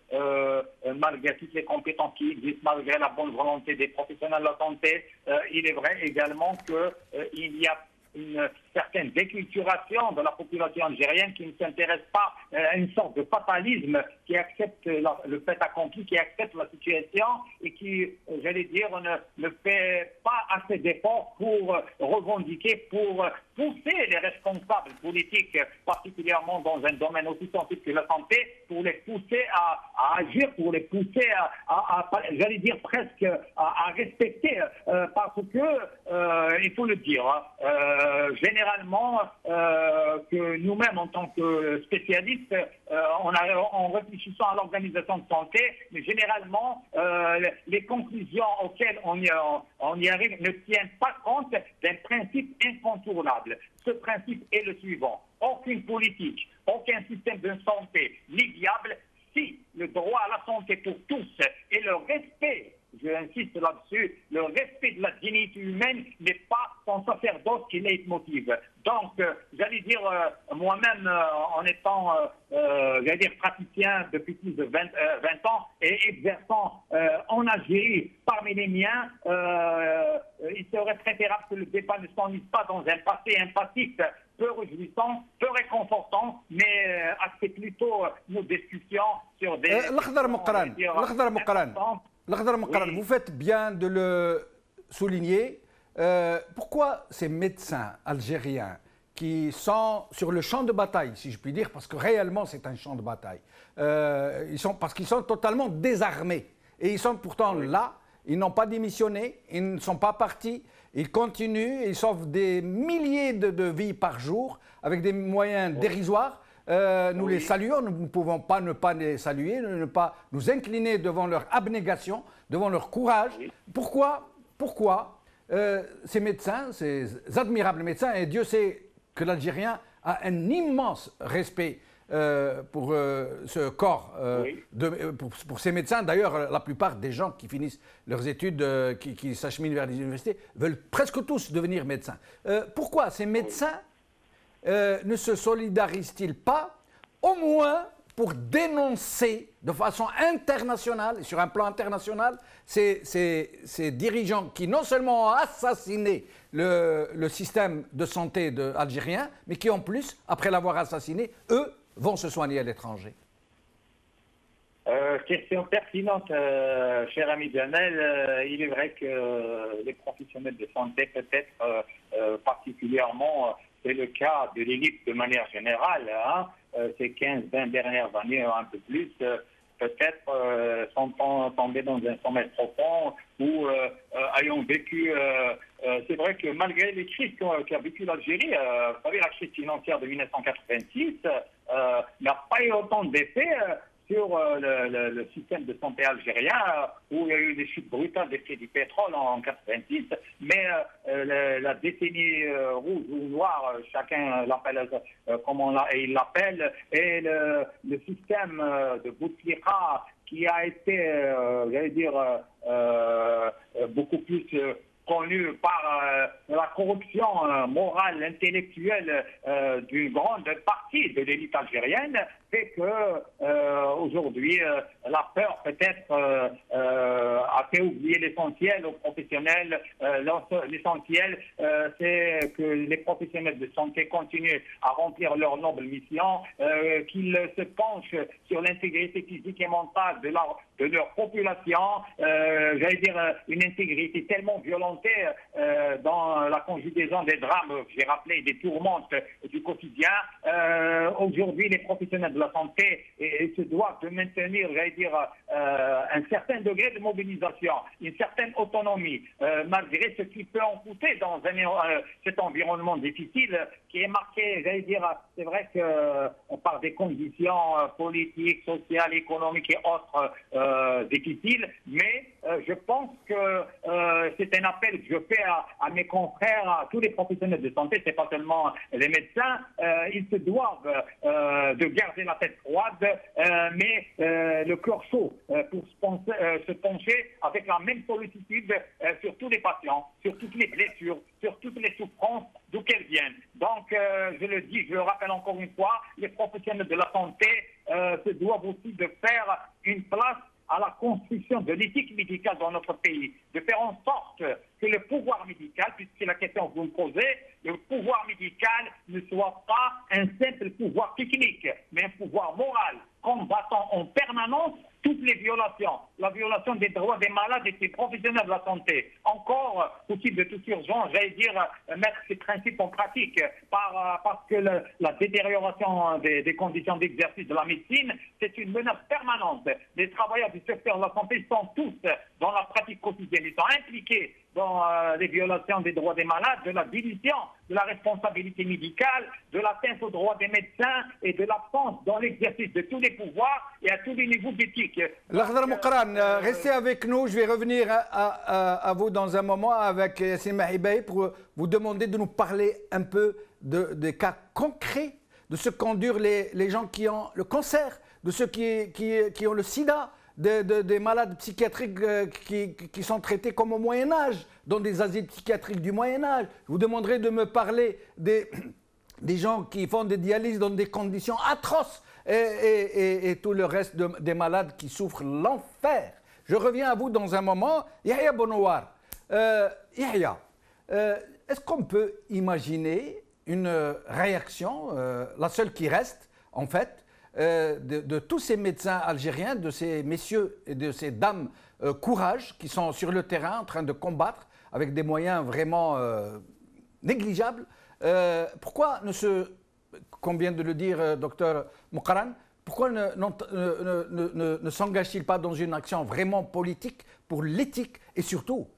malgré toutes les compétences qui existent, malgré la bonne volonté des professionnels de la santé, il est vrai également qu'il y a une certaine déculturation de la population algérienne qui ne s'intéresse pas à une sorte de fatalisme, qui accepte le fait accompli, qui accepte la situation et qui, j'allais dire, ne fait pas assez d'efforts pour revendiquer, pour pousser les responsables politiques, particulièrement dans un domaine aussi sensible que la santé, pour les pousser à agir, pour les pousser j'allais dire presque à respecter, parce que, il faut le dire, généralement, que nous-mêmes, en tant que spécialistes, en réfléchissant à l'organisation de santé, mais généralement, les conclusions auxquelles on y arrive ne tiennent pas compte d'un principe incontournable. Ce principe est le suivant. Aucune politique, aucun système de santé n'est viable si le droit à la santé pour tous et le respect, j'insiste là-dessus, le respect de la dignité humaine n'est pas son sacerdoce qui leitmotiv. Donc, j'allais dire, moi-même, en étant, j'allais dire, praticien depuis plus de 20 ans et exerçant en Algérie parmi les miens, il serait préférable que le débat ne s'enlise pas dans un passé empathique, peu réjouissant, peu réconfortant, mais axé plutôt nos discussions sur des... Vous faites bien de le souligner. Pourquoi ces médecins algériens qui sont sur le champ de bataille, si je puis dire, parce que réellement c'est un champ de bataille, parce qu'ils sont totalement désarmés, et ils sont pourtant là, ils n'ont pas démissionné, ils ne sont pas partis, ils continuent, ils sauvent des milliers de vies par jour avec des moyens dérisoires. Nous les saluons, nous ne pouvons pas ne pas les saluer, ne pas nous incliner devant leur abnégation, devant leur courage. Pourquoi ces médecins, ces admirables médecins, et Dieu sait que l'Algérien a un immense respect pour ce corps, pour ces médecins. D'ailleurs, la plupart des gens qui finissent leurs études, qui s'acheminent vers les universités, veulent presque tous devenir médecins. Pourquoi ces médecins ne se solidarisent-ils pas, au moins pour dénoncer de façon internationale, et sur un plan international, ces dirigeants qui non seulement ont assassiné le système de santé algérien, mais qui en plus, après l'avoir assassiné, eux, vont se soigner à l'étranger? Question pertinente, cher ami Jamel. Il est vrai que les professionnels de santé, peut-être particulièrement, c'est le cas de l'élite de manière générale, hein, ces 15-20 dernières années, un peu plus, peut-être sont tombés dans un sommeil profond ou ayant vécu... c'est vrai que malgré les crises qu'a vécu l'Algérie, vous savez, la crise financière de 1986 n'a pas eu autant d'effet sur le système de santé algérien, où il y a eu des chutes brutales des prix du pétrole en 86, mais la décennie rouge ou noire, chacun l'appelle comme il l'appelle, et le système de Bouteflika qui a été, j'allais dire, beaucoup plus connu par la corruption morale, intellectuelle d'une grande partie de l'élite algérienne, fait que aujourd'hui la peur peut-être a fait oublier l'essentiel aux professionnels. L'essentiel, c'est que les professionnels de santé continuent à remplir leur noble mission, qu'ils se penchent sur l'intégrité physique et mentale de leur population. J'allais dire une intégrité tellement violentée dans la conjugaison des drames que j'ai rappelé, des tourmentes du quotidien. Aujourd'hui, les professionnels de la santé se doivent de maintenir, j'allais dire, un certain degré de mobilisation, une certaine autonomie, malgré ce qui peut en coûter dans cet environnement difficile qui est marqué, j'allais dire, c'est vrai que par des conditions politiques, sociales, économiques et autres difficiles, mais je pense que c'est un appel que je fais à mes confrères, à tous les professionnels de santé, c'est pas seulement les médecins, ils se doivent de garder la tête froide, mais le cœur chaud pour se pencher avec la même sollicitude sur tous les patients, sur toutes les blessures, sur toutes les souffrances, d'où qu'elles viennent. Donc, je le dis, je le rappelle encore une fois, les professionnels de la santé se doivent aussi de faire une place à la construction de l'éthique médicale dans notre pays, de faire en sorte que le pouvoir médical, puisque c'est la question que vous me posez, le pouvoir médical ne soit pas un simple pouvoir technique, mais un pouvoir moral, combattant en permanence toutes les violations, la violation des droits des malades et des professionnels de la santé. Encore, aussi de toute urgence, j'allais dire, mettre ces principes en pratique, parce que la détérioration des conditions d'exercice de la médecine, c'est une menace permanente. Les travailleurs du secteur de la santé sont tous dans la pratique quotidienne, ils sont impliqués dans les violations des droits des malades, de la dilution de la responsabilité médicale, de l'atteinte aux droits des médecins et de l'absence dans l'exercice de tous les pouvoirs et à tous les niveaux d'éthique. L'Akhdar Mouqran, restez avec nous. Je vais revenir à vous dans un moment avec Yassine Mahibey pour vous demander de nous parler un peu des cas concrets de ce qu'endurent les gens qui ont le cancer, de ceux qui ont le sida, des malades psychiatriques qui sont traités comme au Moyen-Âge, dans des asiles psychiatriques du Moyen-Âge. Je vous demanderai de me parler des gens qui font des dialyses dans des conditions atroces et tout le reste des malades qui souffrent l'enfer. Je reviens à vous dans un moment. Yahya Bonouar, Yahya, est-ce qu'on peut imaginer une réaction, la seule qui reste en fait, de tous ces médecins algériens, de ces messieurs et de ces dames courage qui sont sur le terrain en train de combattre avec des moyens vraiment négligeables. Pourquoi comme vient de le dire docteur Mouqran, pourquoi ne s'engage-t-il pas dans une action vraiment politique pour l'éthique et surtout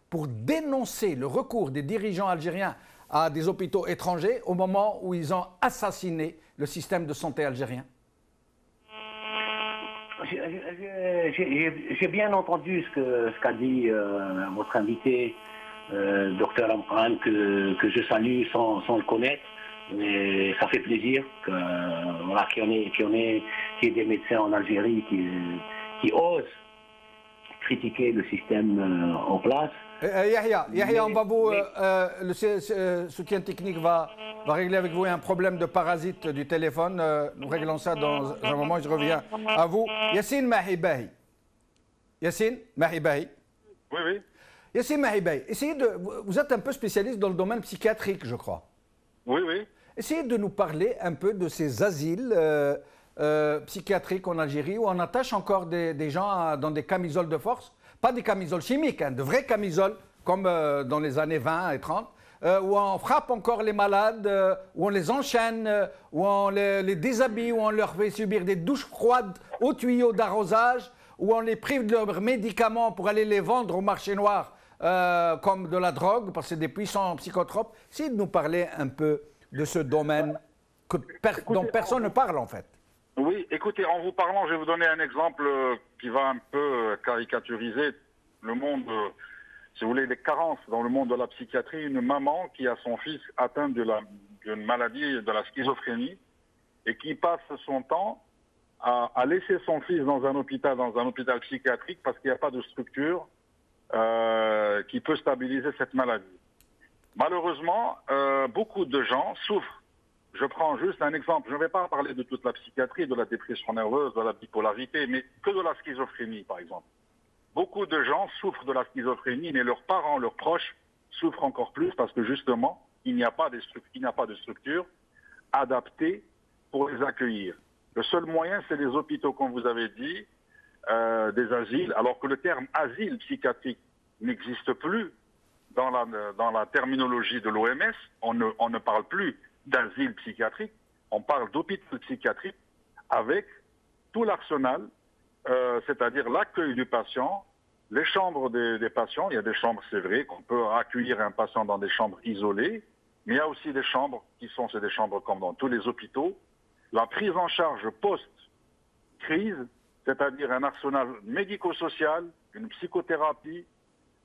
pour dénoncer le recours des dirigeants algériens à des hôpitaux étrangers au moment où ils ont assassiné le système de santé algérien? J'ai bien entendu ce qu'a dit votre invité, docteur Amran, que je salue sans le connaître. Mais ça fait plaisir qu'il y ait des médecins en Algérie qui osent critiquer le système en place. Yahya, on va vous, le soutien technique va régler avec vous un problème de parasite du téléphone. Nous réglons ça dans un moment. Je reviens à vous. Yassine Mahibey. Yassine Mahibey. Oui. Yassine Mahibey, vous êtes un peu spécialiste dans le domaine psychiatrique, je crois. Oui. Essayez de nous parler un peu de ces asiles psychiatriques en Algérie où on attache encore des gens dans des camisoles de force. Pas des camisoles chimiques, de vraies camisoles, comme dans les années 20 et 30, où on frappe encore les malades, où on les enchaîne, où on les déshabille, où on leur fait subir des douches froides aux tuyaux d'arrosage, où on les prive de leurs médicaments pour aller les vendre au marché noir comme de la drogue, parce que c'est des puissants psychotropes. Essayez de nous parler un peu de ce domaine dont personne ne parle en fait. Oui, écoutez, en vous parlant, je vais vous donner un exemple qui va un peu caricaturiser le monde, si vous voulez, les carences dans le monde de la psychiatrie. Une maman qui a son fils atteint d'une maladie de la schizophrénie et qui passe son temps à laisser son fils dans un hôpital psychiatrique parce qu'il n'y a pas de structure qui peut stabiliser cette maladie. Malheureusement, beaucoup de gens souffrent. Je prends juste un exemple. Je ne vais pas parler de toute la psychiatrie, de la dépression nerveuse, de la bipolarité, mais que de la schizophrénie, par exemple. Beaucoup de gens souffrent de la schizophrénie, mais leurs parents, leurs proches souffrent encore plus parce que justement, il n'y a pas de structure adaptée pour les accueillir. Le seul moyen, c'est les hôpitaux, comme vous avez dit, des asiles, alors que le terme asile psychiatrique n'existe plus dans la terminologie de l'OMS. On ne parle plus d'asile psychiatrique, on parle d'hôpital psychiatrique avec tout l'arsenal, c'est-à-dire l'accueil du patient, les chambres des patients. Il y a des chambres, c'est vrai, qu'on peut accueillir un patient dans des chambres isolées, mais il y a aussi des chambres c'est des chambres comme dans tous les hôpitaux. La prise en charge post-crise, c'est-à-dire un arsenal médico-social, une psychothérapie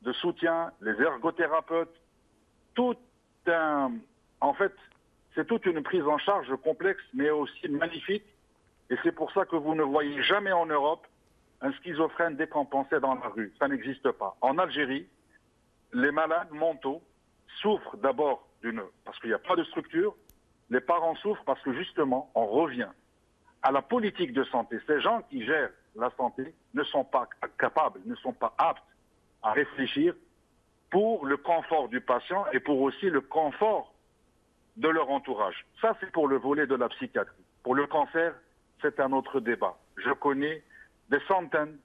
de soutien, les ergothérapeutes, en fait, c'est toute une prise en charge complexe, mais aussi magnifique. Et c'est pour ça que vous ne voyez jamais en Europe un schizophrène décompensé dans la rue. Ça n'existe pas. En Algérie, les malades mentaux souffrent d'abord parce qu'il n'y a pas de structure. Les parents souffrent parce que justement, on revient à la politique de santé. Ces gens qui gèrent la santé ne sont pas capables, ne sont pas aptes à réfléchir pour le confort du patient et pour aussi le confort de leur entourage. Ça, c'est pour le volet de la psychiatrie. Pour le cancer, c'est un autre débat. Je connais des centaines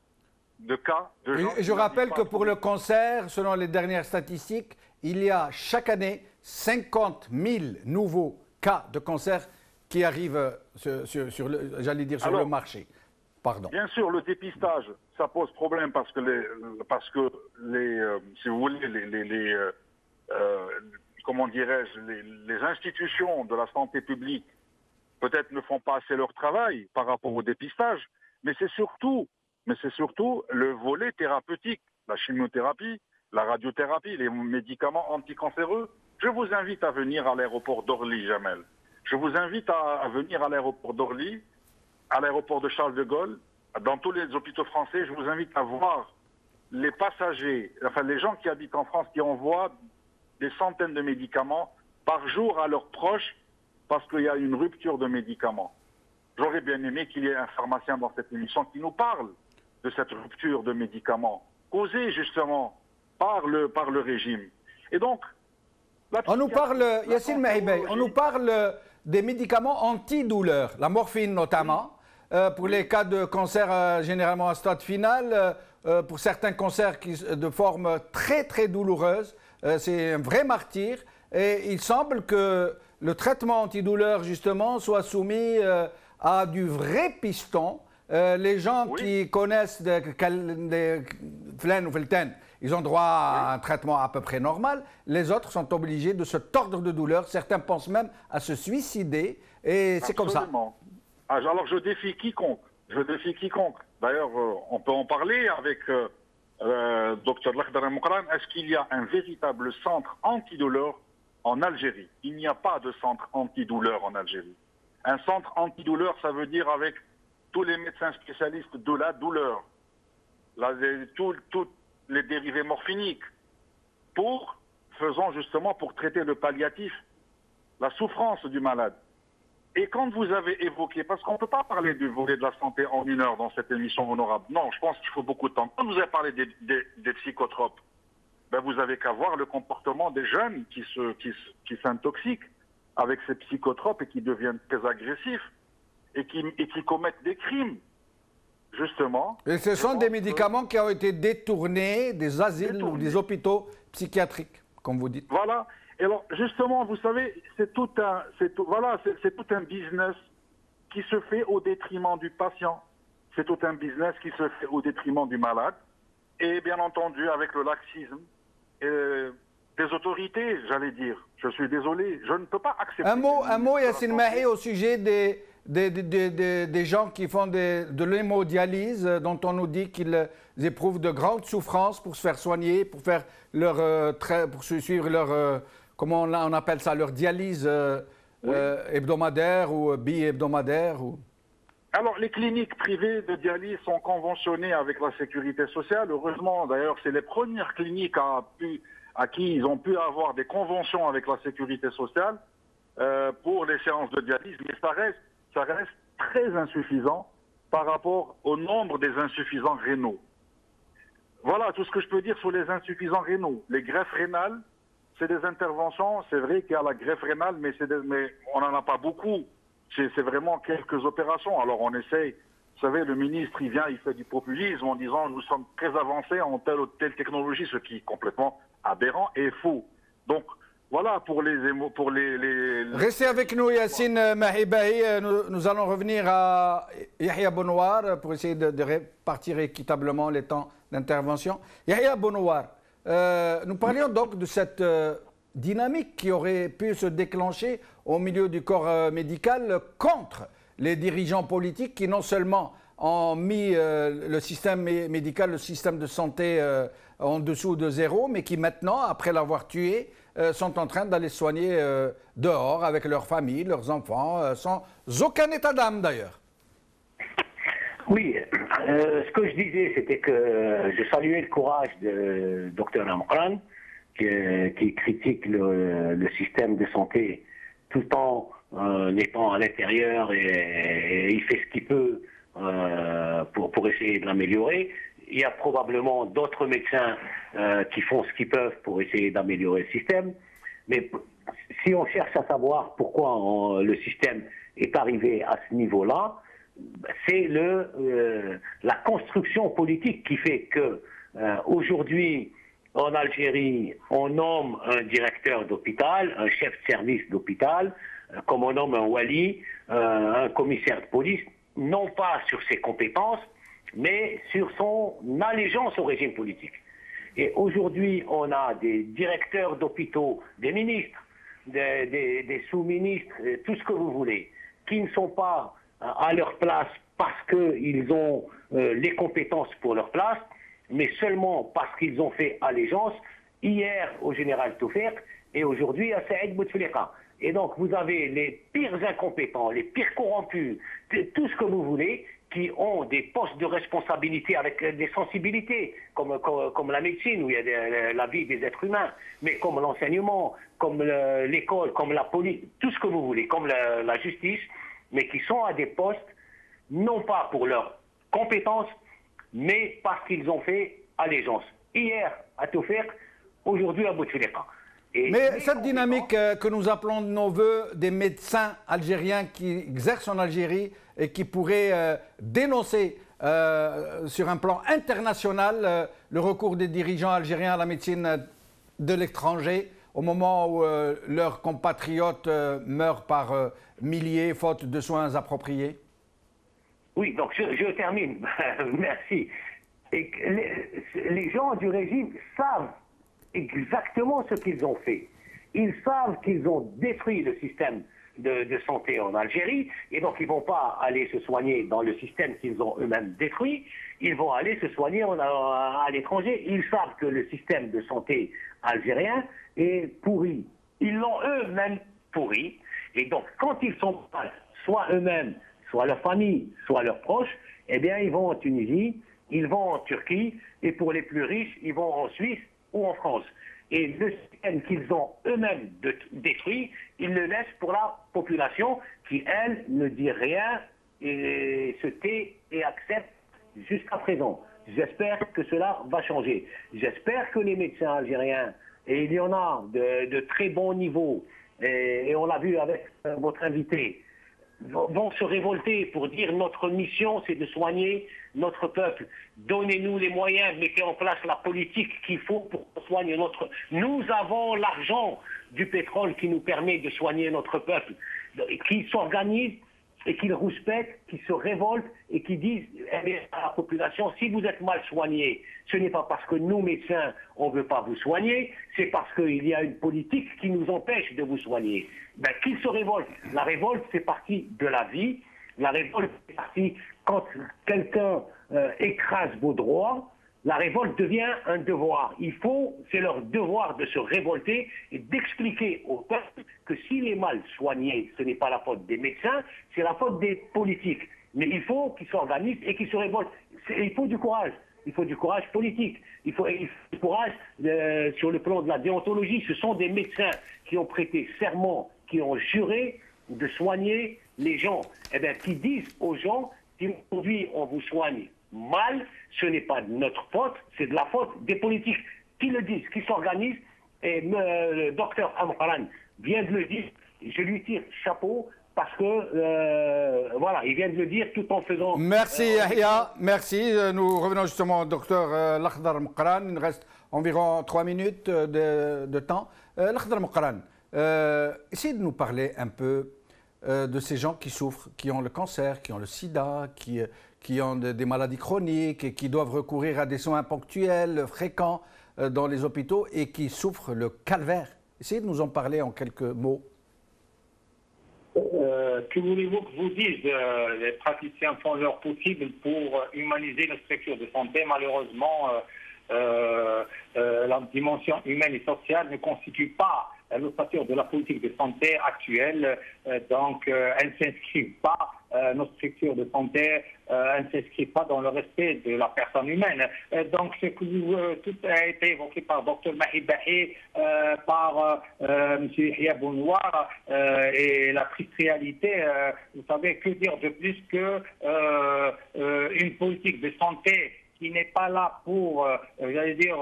de cas de gens... Et je rappelle que pour le cancer, selon les dernières statistiques, il y a chaque année 50 000 nouveaux cas de cancer qui arrivent sur le marché. Pardon. Bien sûr, le dépistage, ça pose problème parce que si vous voulez, comment dirais-je, les institutions de la santé publique peut-être ne font pas assez leur travail par rapport au dépistage, mais c'est surtout le volet thérapeutique, la chimiothérapie, la radiothérapie, les médicaments anticancéreux. Je vous invite à venir à l'aéroport d'Orly, Jamel. Je vous invite à venir à l'aéroport d'Orly, à l'aéroport de Charles de Gaulle, dans tous les hôpitaux français. Je vous invite à voir les passagers, enfin les gens qui habitent en France, qui envoient des centaines de médicaments par jour à leurs proches parce qu'il y a une rupture de médicaments. J'aurais bien aimé qu'il y ait un pharmacien dans cette émission qui nous parle de cette rupture de médicaments, causée justement par le régime. Et donc, on nous parle, Yassine Mahibey, on nous parle des médicaments antidouleurs, la morphine notamment, pour les cas de cancer généralement à stade final, pour certains cancers de forme très très douloureuse, c'est un vrai martyr. Et il semble que le traitement antidouleur justement soit soumis à du vrai piston. Les gens qui connaissent des Flen ou Felten, ils ont droit à un traitement à peu près normal. Les autres sont obligés de se tordre de douleur. Certains pensent même à se suicider. Et c'est comme ça. Alors je défie quiconque. D'ailleurs, on peut en parler avec Dr Lakhdar Moukran. Est-ce qu'il y a un véritable centre antidouleur en Algérie? Il n'y a pas de centre antidouleur en Algérie. Un centre antidouleur, ça veut dire avec tous les médecins spécialistes de la douleur, tous les dérivés morphiniques, faisant justement pour traiter le palliatif, la souffrance du malade. Et quand vous avez évoqué, parce qu'on ne peut pas parler du volet de la santé en une heure dans cette émission honorable, non, je pense qu'il faut beaucoup de temps. Quand vous avez parlé des psychotropes, ben vous avez qu'à voir le comportement des jeunes qui s'intoxiquent avec ces psychotropes et qui deviennent très agressifs et qui commettent des crimes, justement. Et ce sont des médicaments qui ont été détournés des asiles ou des hôpitaux psychiatriques, comme vous dites. Voilà. Et alors, justement, vous savez, c'est tout un business qui se fait au détriment du patient. C'est tout un business qui se fait au détriment du malade. Et bien entendu, avec le laxisme des autorités, j'allais dire. Je suis désolé, je ne peux pas accepter... Un mot Yassine Mahi, au sujet des gens qui font de l'hémodialyse, dont on nous dit qu'ils éprouvent de grandes souffrances pour se faire soigner, pour faire pour suivre leur... comment on appelle ça, leur dialyse hebdomadaire ou bi-hebdomadaire Alors, les cliniques privées de dialyse sont conventionnées avec la sécurité sociale. Heureusement, d'ailleurs, c'est les premières cliniques à qui ils ont pu avoir des conventions avec la sécurité sociale pour les séances de dialyse. Mais ça reste très insuffisant par rapport au nombre des insuffisants rénaux. Voilà tout ce que je peux dire sur les insuffisants rénaux. Les greffes rénales, c'est des interventions, c'est vrai qu'il y a la greffe rénale, mais on n'en a pas beaucoup. C'est vraiment quelques opérations. Alors on essaye, vous savez, le ministre, il vient, il fait du populisme en disant nous sommes très avancés en telle ou telle technologie, ce qui est complètement aberrant et faux. Donc voilà pour les... Restez avec nous Yassine Mahibey, nous allons revenir à Yahya Bonouar pour essayer de répartir équitablement les temps d'intervention. Yahya Bonouar, nous parlions donc de cette dynamique qui aurait pu se déclencher au milieu du corps médical contre les dirigeants politiques qui non seulement ont mis le système médical, le système de santé en dessous de zéro, mais qui maintenant, après l'avoir tué, sont en train d'aller soigner dehors avec leurs familles, leurs enfants, sans aucun état d'âme d'ailleurs. Oui, ce que je disais, c'était que je saluais le courage de Dr Amqran, qui critique le système de santé tout en étant à l'intérieur et il fait ce qu'il peut pour essayer de l'améliorer. Il y a probablement d'autres médecins qui font ce qu'ils peuvent pour essayer d'améliorer le système. Mais si on cherche à savoir pourquoi le système est arrivé à ce niveau-là, c'est la construction politique qui fait que aujourd'hui, en Algérie, on nomme un directeur d'hôpital, un chef de service d'hôpital, comme on nomme un wali, un commissaire de police, non pas sur ses compétences, mais sur son allégeance au régime politique. Et aujourd'hui, on a des directeurs d'hôpitaux, des ministres, des sous-ministres, tout ce que vous voulez, qui ne sont pas à leur place parce qu'ils ont les compétences pour leur place, mais seulement parce qu'ils ont fait allégeance, hier au général Toufek et aujourd'hui à Saïd Bouteflika. Et donc vous avez les pires incompétents, les pires corrompus, tout ce que vous voulez, qui ont des postes de responsabilité avec des sensibilités, comme la médecine, où il y a la vie des êtres humains, mais comme l'enseignement, comme l'école, comme la police, tout ce que vous voulez, comme la justice, mais qui sont à des postes, non pas pour leurs compétences, mais parce qu'ils ont fait allégeance. Hier à Toufek, aujourd'hui à Bouteflika. Mais cette dynamique que nous appelons de nos voeux des médecins algériens qui exercent en Algérie et qui pourraient dénoncer sur un plan international le recours des dirigeants algériens à la médecine de l'étranger au moment où leurs compatriotes meurent par milliers faute de soins appropriés? Oui, donc je termine. Merci. Et les gens du régime savent exactement ce qu'ils ont fait. Ils savent qu'ils ont détruit le système de santé en Algérie, et donc ils ne vont pas aller se soigner dans le système qu'ils ont eux-mêmes détruit, ils vont aller se soigner à l'étranger. Ils savent que le système de santé algérien est pourri. Ils l'ont eux-mêmes pourri, et donc quand ils sont mal, soit eux-mêmes, soit leur famille, soit leurs proches, eh bien ils vont en Tunisie, ils vont en Turquie, et pour les plus riches, ils vont en Suisse ou en France. Et le système qu'ils ont eux-mêmes détruit, ils le laissent pour la population qui, elle, ne dit rien et se tait et accepte jusqu'à présent. J'espère que cela va changer. J'espère que les médecins algériens, et il y en a de très bons niveaux, et on l'a vu avec votre invité, vont se révolter pour dire notre mission c'est de soigner notre peuple. Donnez-nous les moyens, mettez en place la politique qu'il faut pour soigner notre... Nous avons l'argent du pétrole qui nous permet de soigner notre peuple. Qu'ils s'organisent et qu'ils respectent, qu'ils se révoltent et qu'ils disent à la population, si vous êtes mal soigné, ce n'est pas parce que nous médecins on ne veut pas vous soigner, c'est parce qu'il y a une politique qui nous empêche de vous soigner. Ben, qu'ils se révoltent. La révolte fait partie de la vie. La révolte fait partie quand quelqu'un écrase vos droits. La révolte devient un devoir. C'est leur devoir de se révolter et d'expliquer au peuple que s'il est mal soigné, ce n'est pas la faute des médecins, c'est la faute des politiques. Mais il faut qu'ils s'organisent et qu'ils se révoltent. Il faut du courage. Il faut du courage politique. Il faut du courage sur le plan de la déontologie. Ce sont des médecins qui ont prêté serment, qui ont juré de soigner les gens. Eh bien, qui disent aux gens, si aujourd'hui on vous soigne mal, ce n'est pas de notre faute, c'est de la faute des politiques qui le disent, qui s'organisent. Et le docteur Amqran vient de le dire, je lui tire chapeau parce que, voilà, il vient de le dire tout en faisant... Merci Yahya, merci. Nous revenons justement au docteur Lakhdar Amqran. Il nous reste environ 3 minutes de temps. Lakhdar Amqran, essayez de nous parler un peu de ces gens qui souffrent, qui ont le cancer, qui ont le sida, qui ont des maladies chroniques et qui doivent recourir à des soins ponctuels, fréquents dans les hôpitaux et qui souffrent le calvaire. Essayez de nous en parler en quelques mots. Que voulez-vous que je vous dise? Les praticiens font leur possible pour humaniser la structure de santé. Malheureusement, la dimension humaine et sociale ne constitue pas l'ossature de la politique de santé actuelle. Donc, elle ne s'inscrit pas, nos structures de santé, elle ne s'inscrit pas dans le respect de la personne humaine. Donc, ce que tout a été évoqué par Dr Mahi Bahi, par M. Yahya Bounouar, et la triste réalité, vous savez, que dire de plus que une politique de santé qui n'est pas là pour, j'allais dire,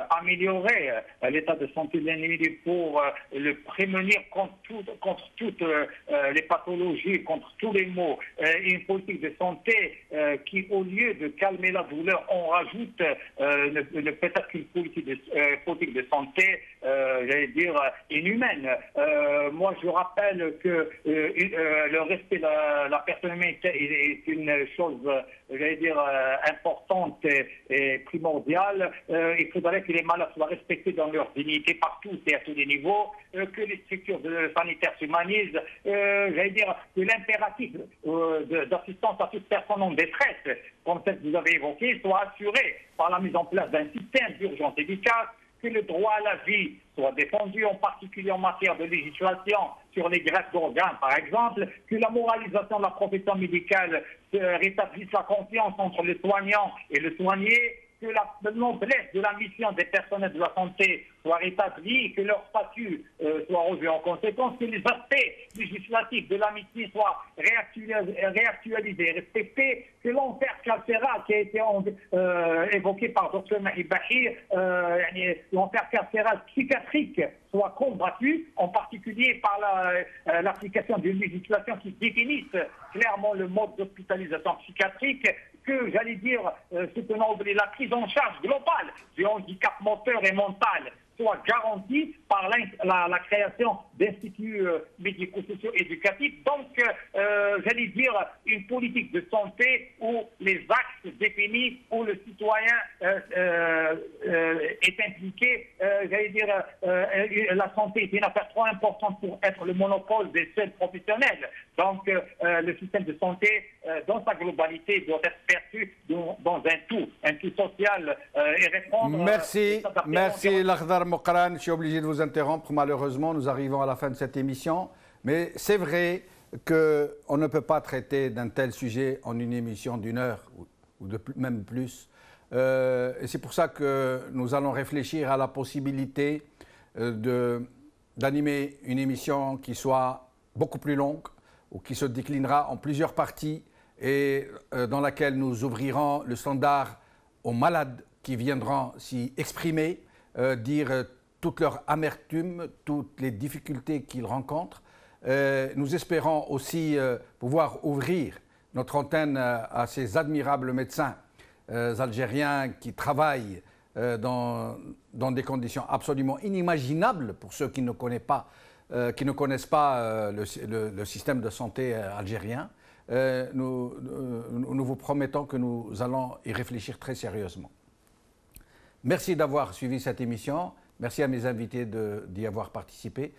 améliorer l'état de santé de l'individu, pour le prémunir contre toutes les pathologies, contre tous les maux. Une politique de santé qui, au lieu de calmer la douleur, on rajoute ne peut être qu'une politique de santé, j'allais dire, inhumaine. Moi, je rappelle que le respect de la personne humaine est une chose, j'allais dire, importante et primordiale. Il faudrait que les malades soient respectés dans leur dignité partout et à tous les niveaux, que les structures sanitaires s'humanisent, j'allais dire que l'impératif d'assistance à toute personne en détresse, comme celle que vous avez évoquée, soit assuré par la mise en place d'un système d'urgence efficace, que le droit à la vie soit défendu, en particulier en matière de législation sur les greffes d'organes, par exemple, que la moralisation de la profession médicale rétablisse la confiance entre le soignant et le soigné, que la noblesse de la mission des personnels de la santé soit rétablie, que leur statut soit revu en conséquence, que les aspects législatifs de la médecine soient réactualisés et respectés, que l'enfer carcéral qui a été évoqué par Dr Mahi Bahi, l'enfer carcéral psychiatrique soit combattu, en particulier par l'application d'une législation qui définisse clairement le mode d'hospitalisation psychiatrique, que, j'allais dire, ce que l'on a oublié, la prise en charge globale du handicap moteur et mental soit garantie par la création d'instituts médico-sociaux éducatifs. Donc, j'allais dire, une politique de santé où les axes définis, où le citoyen est impliqué, j'allais dire, la santé est une affaire trop importante pour être le monopole des seuls professionnels. Donc, le système de santé, dans sa globalité, doit être perçu dans un tout social et répondre... Merci Lakhdar Mokran. Je suis obligé de vous interrompre. Malheureusement, nous arrivons à la fin de cette émission. Mais c'est vrai qu'on ne peut pas traiter d'un tel sujet en une émission d'une heure ou même plus. Et c'est pour ça que nous allons réfléchir à la possibilité d'animer une émission qui soit beaucoup plus longue ou qui se déclinera en plusieurs parties et dans laquelle nous ouvrirons le standard aux malades qui viendront s'y exprimer, dire toute leur amertume, toutes les difficultés qu'ils rencontrent. Nous espérons aussi pouvoir ouvrir notre antenne à ces admirables médecins algériens qui travaillent dans des conditions absolument inimaginables pour ceux qui ne connaissent pas, le système de santé algérien. Nous vous promettons que nous allons y réfléchir très sérieusement. Merci d'avoir suivi cette émission. Merci à mes invités d'y avoir participé.